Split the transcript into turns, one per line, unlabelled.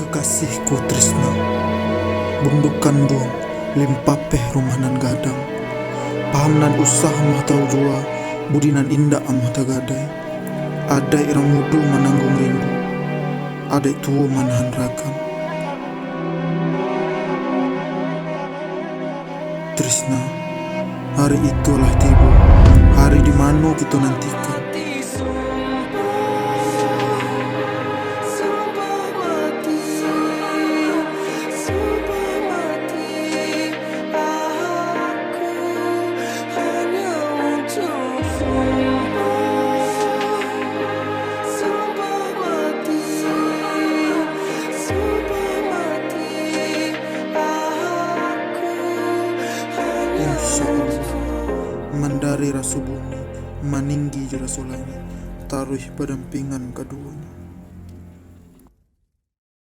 Kekasihku Trisna, bundukan duang limpapeh rumahan gadang. Pahamnan usah mah tau jua, budinan indah amah tagadai. Adai irang mudu menanggung rindu, adai tua manahan ragam. Trisna, hari itulah tiba, hari di mana kita nantikan. Insya Allah, mandari rasu bumi, maninggi rasu langit, taruh pedampingan keduanya.